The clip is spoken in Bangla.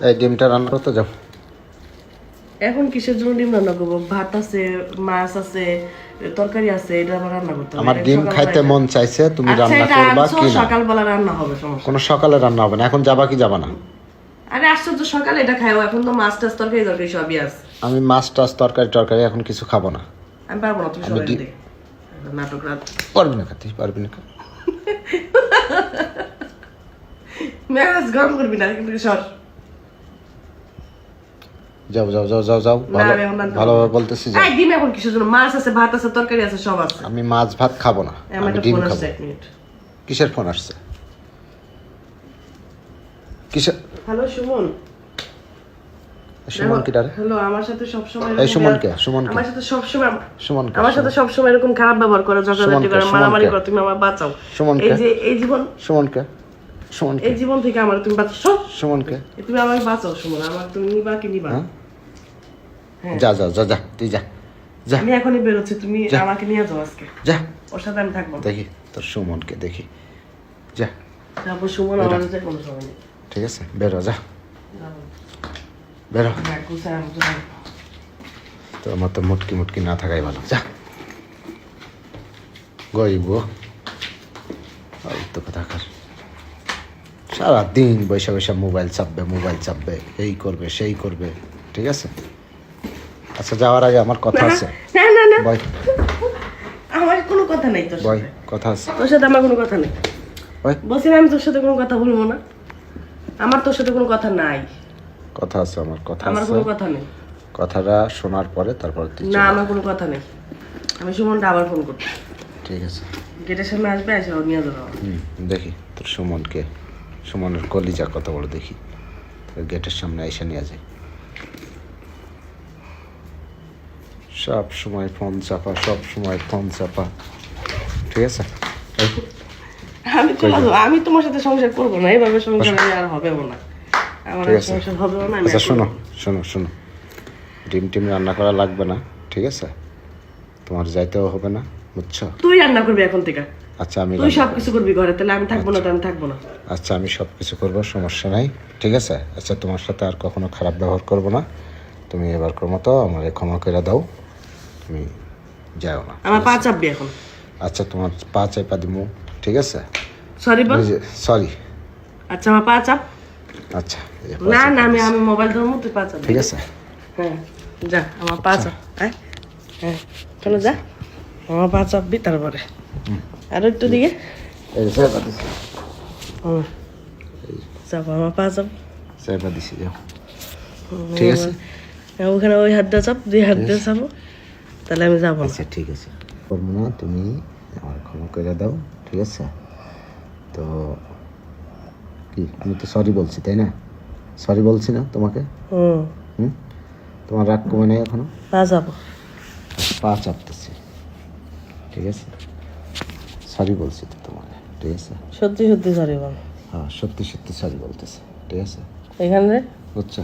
এই ডিমটা রান্না করতে যাও। এখন কিসের জন্য ডিম রান্না করবো? ভাত আছে, মাছ আছে, তরকারি আছে, এটা আবার রান্না করতে হবে। আমার ডিম খাইতে মন চাইছে, তুমি আচ্ছা, রান্না এটা করবা আনছো, কি না? সকালবেলা রান্না হবে, সমস্যা কোনো সকালে রান্না হবে না, এখন যাবা কি যাবা না? আরে আশ্চর্য, সকালে এটা খাইও, এখন তো মাছ টাছ তরকারি তরকারি সবই আছে। আমি মাছ টাছ তরকারি টরকারি এখন কিছু খাবো না। আমি পারবো না, তুমি সবাই দেখ নাটক রাত পারবি না খাতে, পারবি না। মেজাজ গরম করবি না কিন্তু সর। যাও যাও যাও যাও যাও, ভালো ভালোভাবে বলতেছি যাও। এই ডিম এখন কিসের জন্য? মাছ আছে, ভাত আছে, তরকারি আছে, সব আছে। আমি মাছ ভাত খাবো না, আমার আমি একটা ডিম ফোন খাবো। আসছে, 1 মিনিট। কিসের ফোন আসছে? কিসের? হ্যালো সুমন। সুমন কি ডারে? হ্যালো, আমার সাথে সবসময় এই সুমন কে? সুমন কে? আমার সাথে সবসময় সুমন কে? আমার সাথে সবসময় এরকম খারাপ ব্যবহার করে, ঝগড়াঝাটি করে, মারামারি করে। তুমি আমার বাঁচাও। সুমন এই কে? যে এই জীবন, সুমন কে? সুমন কে? এই জীবন থেকে আমার তুমি বাঁচাও। সুমন কে? তুমি আমাকে বাঁচাও সুমন, আমার তুমি নিবা কি নিবা? হ্যাঁ, যা যা যা যা, তুই যা যা। আমি এখনই বেরোচ্ছি, তুমি আমাকে নিয়ে যাও আজকে। যা, ওর সাথে আমি থাকবো না। দেখি তোর সুমনকে দেখি। যা, যাবো সুমন, আমার কাছে কোনো সময় নেই। ঠিক আছে, বেরো, যা যাবো। বেরো। হ্যাঁ, গুছাই আমি তো যাবো। তোর মতো মুটকি মুটকি না থাকাই ভালো, যা। গরিব তো কথা কার, সারাদিন বৈশা বৈশা মোবাইল চাপবে, মোবাইল চাপবে, এই করবে সেই করবে, ঠিক আছে। আচ্ছা, যাওয়ার আগে আমার কথা আছে। না না না, বয় আমার কোনো কথা নেই তোর বয়, সাথে। কথা আছে। তোর সাথে আমার কোনো কথা নেই। বয়, বলছি না, আমি তোর সাথে কোনো কথা বলবো না। আমার তোর সাথে কোনো কথা নাই। কথা আছে, আমার কথা আমার আছে। কোনো কথা নেই। কথাটা শোনার পরে তারপর তুই না, চলে আমার কোনো কথা নেই। আমি সুমনটা আবার ফোন করছি। ঠিক আছে। গেটের সামনে আসবে, এসে ও নিয়ে যাবো। দেখি তোর সুমনকে, সুমনের কলিজা কত বড় দেখি, তোর গেটের সামনে এসে নিয়ে যায়। সব সময় ফোন চাপা, সব সময় ফোন চাপা, ঠিক আছে। এই, আমি চলে যাবো। আমি তোমার সাথে সংসার করবো না, এইভাবে সংসার আমি আর হবেও না। আমার ঠিক আর আছে। সংসার হবেও না। আমি আচ্ছা আর শোনো করবো না। শোনো শোনো, ডিম টিম রান্না করা লাগবে না, ঠিক আছে। তোমার যাইতেও হবে না, বুঝছো? তুই রান্না করবি এখন থেকে। আচ্ছা আমি তুই সব কিছু করবি ঘরে, তাহলে আমি থাকবো না, তো আমি থাকবো না। আচ্ছা আমি সব কিছু করবো, সমস্যা নাই, ঠিক আছে। আচ্ছা, তোমার সাথে আর কখনো খারাপ ব্যবহার করবো না। তুমি এবার মতো আমার ক্ষমা করে দাও, তুমি যাও না। আমার পা চাপবি এখন। আচ্ছা, তোমার পা চাইপা দিমু, ঠিক আছে। সরি বল। সরি। আচ্ছা, আমার পা চাপ। আচ্ছা, এই যে পা না চাইপা না, আমি দিছি। আমি মোবাইল ধরবো, তুই পা চাপ। ঠিক আছে। হ্যাঁ, যা আমার পা চাপ। হ্যাঁ হ্যাঁ, চলো যা, আমার পা চাপবি তারপরে। আর একটু দিকে। এই যে চাইপা দিছি, চাপ, আমার পা চাপ। চাইপা দিছি, যাও, ঠিক আছে। ওখানে ওই হাত দিয়ে চাপ, 2 হাত দিয়ে চাপো, তাহলে আমি যাবো না। আচ্ছা ঠিক আছে, করবো না, তুমি আমার ক্ষমা করে দাও, ঠিক আছে। তো কি, আমি তো সরি বলছি, তাই না? সরি বলছি না তোমাকে? হুম, তোমার রাগ কমে নেই এখনো? পা যাবো। পা চাপতেছি, ঠিক আছে। সরি বলছি তো তোমাকে, ঠিক আছে। সত্যি সত্যি সরি বল। হ্যাঁ, সত্যি সত্যি সরি বলতেছি, ঠিক আছে। এখানে বুঝছো?